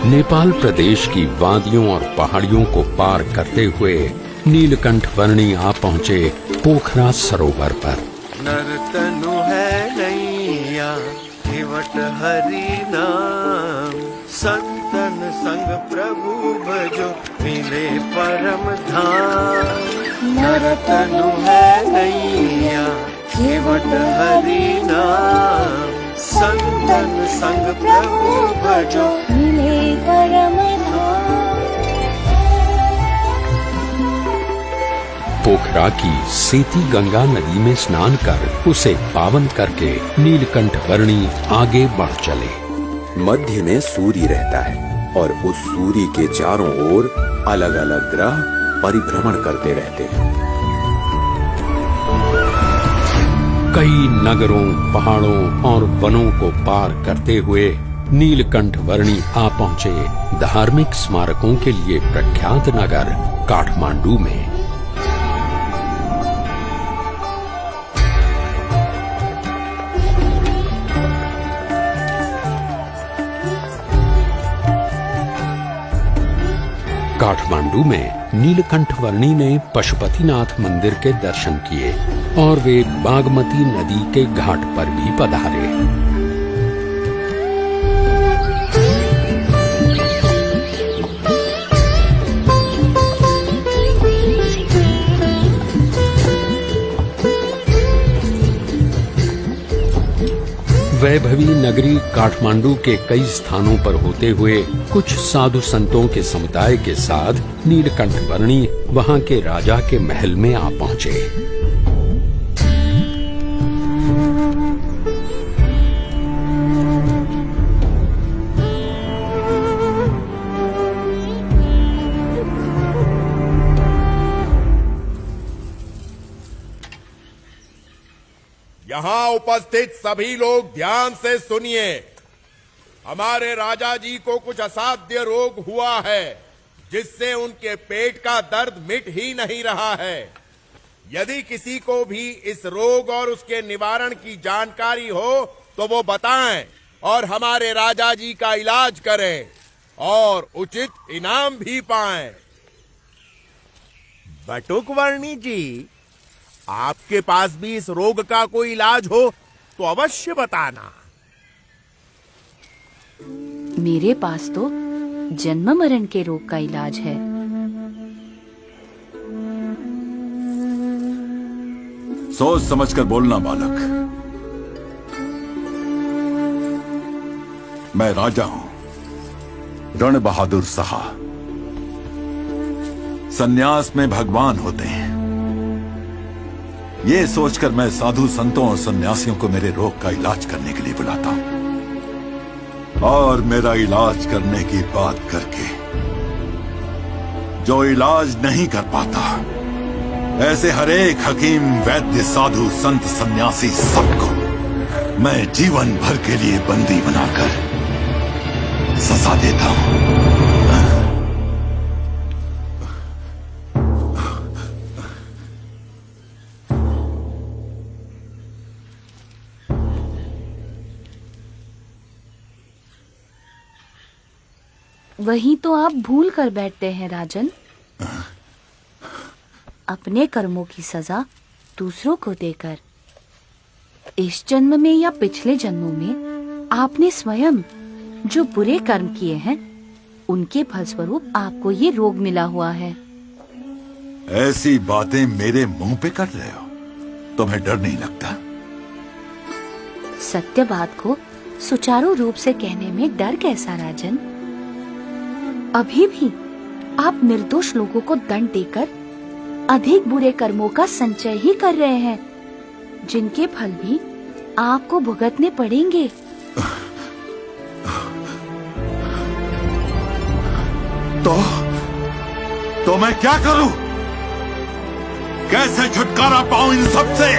नेपाल प्रदेश की वादियों और पहाड़ियों को पार करते हुए नीलकंठ वर्णी आ पहुँचे पोखरा सरोवर पर। नर्तनु है नैया हिवट हरि नाम, संतन संग प्रभु भजो मिले परम धाम। नर्तनु है नैया हिवट हरि नाम, संतन संग प्रभु भजो मिले परम धाम। पोखरा की सेती गंगा नदी में स्नान कर उसे पावन करके नीलकंठ वर्णी आगे बढ़ चले। मध्य में सूर्य रहता है और उस सूर्य के चारों ओर अलग अलग ग्रह परिभ्रमण करते रहते हैं। कई नगरों, पहाड़ों और वनों को पार करते हुए नीलकंठ वर्णी आ पहुँचे धार्मिक स्मारकों के लिए प्रख्यात नगर काठमांडू में। काठमांडू में नीलकंठ वर्णी ने पशुपतिनाथ मंदिर के दर्शन किए और वे बागमती नदी के घाट पर भी पधारे। वैभवी नगरी काठमांडू के कई स्थानों पर होते हुए कुछ साधु संतों के समुदाय के साथ नीलकंठ वर्णी वहां के राजा के महल में आ पहुंचे। यहाँ उपस्थित सभी लोग ध्यान से सुनिए। हमारे राजा जी को कुछ असाध्य रोग हुआ है, जिससे उनके पेट का दर्द मिट ही नहीं रहा है। यदि किसी को भी इस रोग और उसके निवारण की जानकारी हो तो वो बताएं और हमारे राजा जी का इलाज करें और उचित इनाम भी पाएं। बटुक वर्णी जी, आपके पास भी इस रोग का कोई इलाज हो तो अवश्य बताना। मेरे पास तो जन्म मरण के रोग का इलाज है। सोच समझकर बोलना बालक। मैं राजा हूं, रण बहादुर साहा। सन्यास में भगवान होते हैं। ये सोचकर मैं साधु संतों और सन्यासियों को मेरे रोग का इलाज करने के लिए बुलाता हूं। और मेरा इलाज करने की बात करके जो इलाज नहीं कर पाता, ऐसे हरेक हकीम, वैद्य, साधु, संत, सन्यासी सबको मैं जीवन भर के लिए बंदी बनाकर सजा देता हूं। वही तो आप भूल कर बैठते हैं राजन। अपने कर्मों की सजा दूसरों को देकर इस जन्म में या पिछले जन्मों में आपने स्वयं जो बुरे कर्म किए हैं, उनके फलस्वरूप आपको ये रोग मिला हुआ है। ऐसी बातें मेरे मुंह पे कर रहे हो? तुम्हें डर नहीं लगता? सत्य बात को सुचारू रूप से कहने में डर कैसा राजन? अभी भी आप निर्दोष लोगों को दंड देकर अधिक बुरे कर्मों का संचय ही कर रहे हैं, जिनके फल भी आपको भुगतने पड़ेंगे। तो मैं क्या करूं? कैसे छुटकारा पाऊं इन सब से?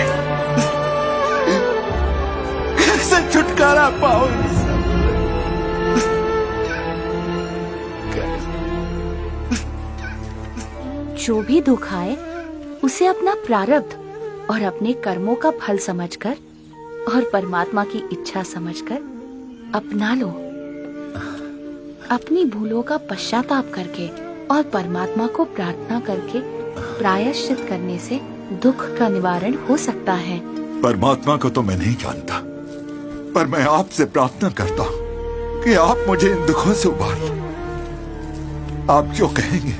कैसे छुटकारा पाऊं इन सब? जो भी दुख आए उसे अपना प्रारब्ध और अपने कर्मों का फल समझकर और परमात्मा की इच्छा समझकर अपना लो। अपनी भूलों का पश्चाताप करके और परमात्मा को प्रार्थना करके प्रायश्चित करने से दुख का निवारण हो सकता है। परमात्मा को तो मैं नहीं जानता, पर मैं आपसे प्रार्थना करता हूँ कि आप मुझे इन दुखों से उबारिए। आप जो कहेंगे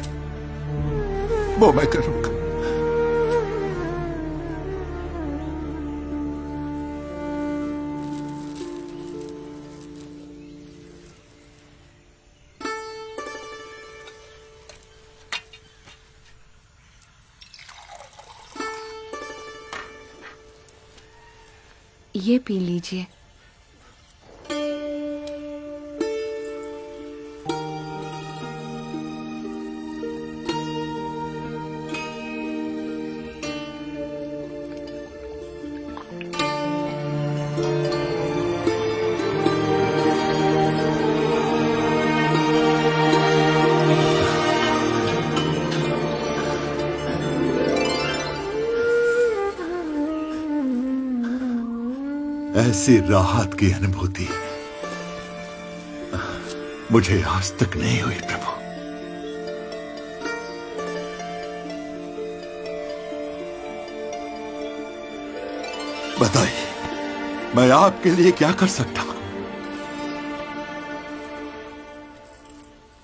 वो मैं करूंगा। ये पी लीजिए। ऐसी राहत की अनुभूति मुझे आज तक नहीं हुई प्रभु। बताइए, मैं आपके लिए क्या कर सकता हूं?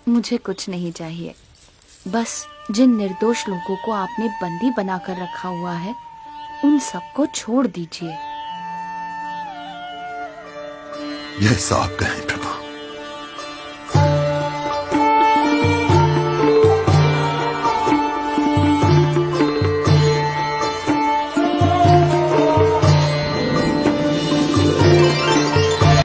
मुझे कुछ नहीं चाहिए, बस जिन निर्दोष लोगों को आपने बंदी बनाकर रखा हुआ है उन सबको छोड़ दीजिए। यह साफ कहें प्रभु।